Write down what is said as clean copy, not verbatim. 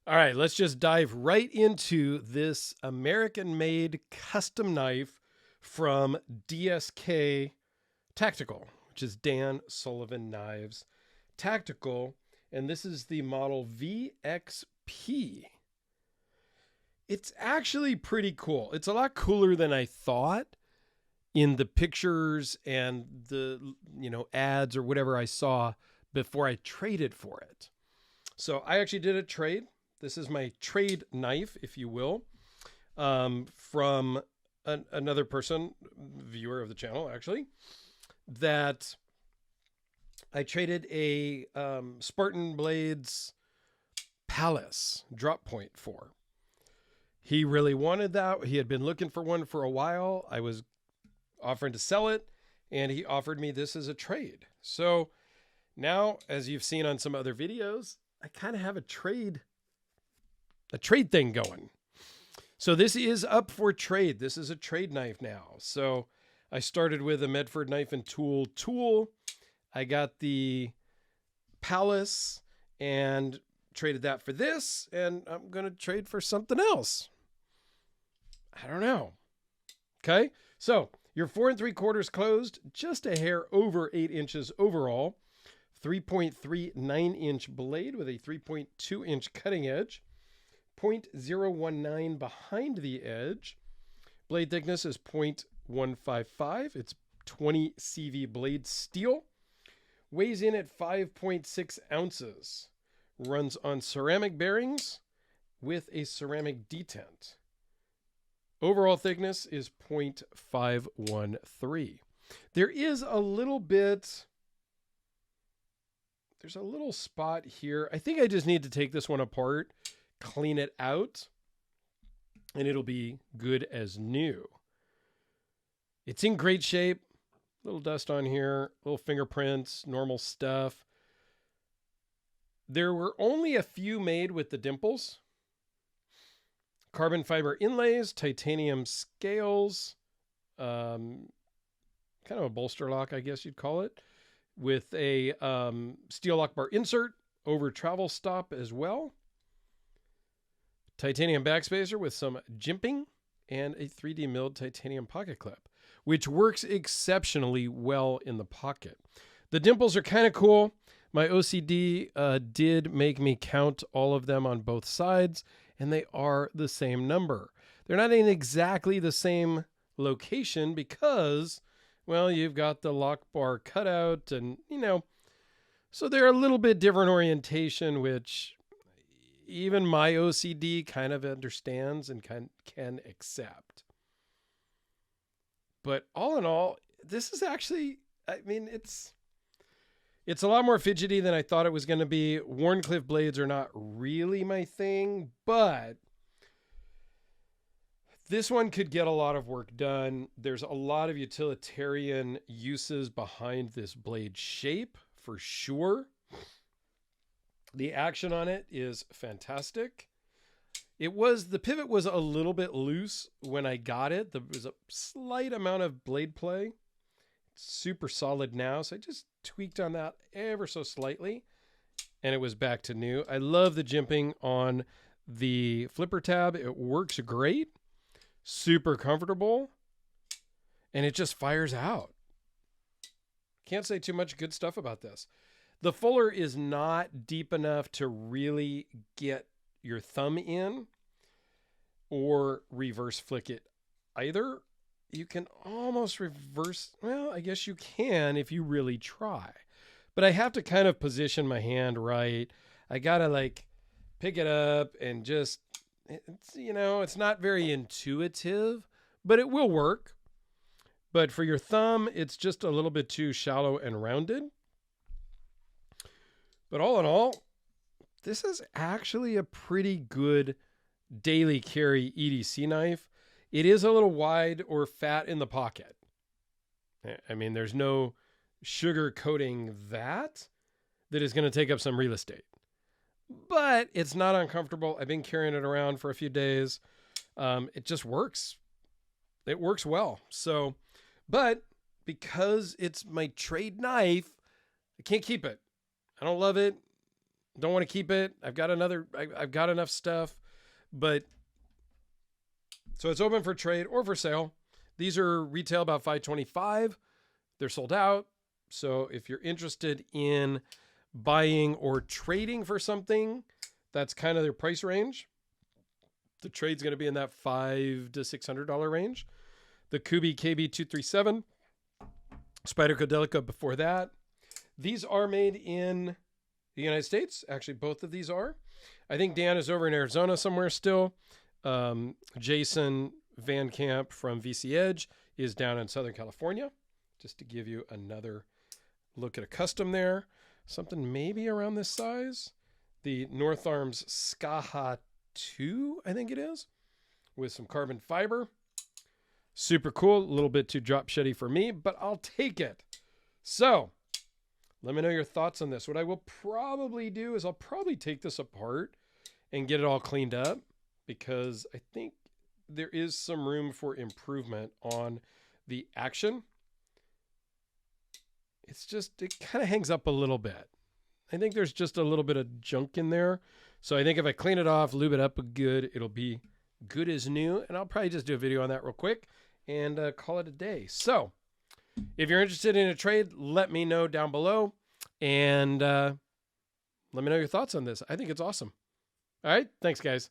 All right, let's just dive right into this American-made custom knife from DSK Tactical, which is Dan Sullivan Knives Tactical, and this is the model VXP. It's actually pretty cool. It's a lot cooler than I thought in the pictures and the ads or whatever I saw before I traded for it. So I actually did a trade. This is my trade knife, if you will, from another person, viewer of the channel, actually, that I traded a Spartan Blades Palace drop point for. He really wanted that. He had been looking for one for a while. I was offering to sell it, and he offered me this as a trade. So now, as you've seen on some other videos, I kind of have a trade thing going. So this is up for trade. This is a trade knife now. So I started with a Medford Knife and Tool. I got the Palace and traded that for this, and I'm going to trade for something else. I don't know. Okay. So your 4 3/4 closed, just a hair over 8 inches overall, 3.39 inch blade with a 3.2 inch cutting edge. 0.019 behind the edge. Blade thickness is 0.155. It's 20 CV blade steel. Weighs in at 5.6 ounces. Runs on ceramic bearings with a ceramic detent. Overall thickness is 0.513. There is a little bit... There's a little spot here. I think I just need to take this one apart, clean it out, and it'll be good as new. It's in great shape. Little dust on here, little fingerprints, normal stuff. There were only a few made with the dimples. Carbon fiber inlays, titanium scales, kind of a bolster lock, I guess you'd call it, with a steel lock bar insert over travel stop as well. Titanium backspacer with some jimping and a 3D milled titanium pocket clip, which works exceptionally well in the pocket. The dimples are kind of cool. My OCD did make me count all of them on both sides, and they are the same number. They're not in exactly the same location because, well, you've got the lock bar cutout and, so they're a little bit different orientation, which even my OCD kind of understands and can accept. But all in all, this is actually, it's a lot more fidgety than I thought it was going to be. Wharncliffe blades are not really my thing, but this one could get a lot of work done. There's a lot of utilitarian uses behind this blade shape, for sure. The action on it is fantastic. The pivot was a little bit loose when I got it. There was a slight amount of blade play. It's super solid now, so I just tweaked on that ever so slightly, and it was back to new. I love the jimping on the flipper tab. It works great, super comfortable, and it just fires out. Can't say too much good stuff about this. The fuller is not deep enough to really get your thumb in or reverse flick it either. You can almost reverse, well, I guess you can if you really try. But I have to kind of position my hand right. I got to pick it up and just, it's not very intuitive, but it will work. But for your thumb, it's just a little bit too shallow and rounded. But all in all, this is actually a pretty good daily carry EDC knife. It is a little wide or fat in the pocket. There's no sugar coating that is going to take up some real estate. But it's not uncomfortable. I've been carrying it around for a few days. It just works. It works well. So, but because it's my trade knife, I can't keep it. I don't love it. Don't want to keep it. I've got enough stuff, but so it's open for trade or for sale. These are retail about $525. They're sold out. So if you're interested in buying or trading for something, that's kind of their price range. The trade's going to be in that $500 to $600 range. The Kubi KB237, Spyderco before that. These are made in the United States. Actually, both of these are. I think Dan is over in Arizona somewhere still. Jason Van Camp from VC Edge is down in Southern California. Just to give you another look at a custom there. Something maybe around this size. The North Arms Skaha 2, I think it is, with some carbon fiber. Super cool. A little bit too drop sheddy for me, but I'll take it. So let me know your thoughts on this. What I will probably do is I'll probably take this apart and get it all cleaned up, because I think there is some room for improvement on the action. It's just, it kind of hangs up a little bit. I think there's just a little bit of junk in there. So I think if I clean it off, lube it up good, it'll be good as new. And I'll probably just do a video on that real quick and call it a day. So if you're interested in a trade, let me know down below, and let me know your thoughts on this. I think it's awesome. All right. Thanks, guys.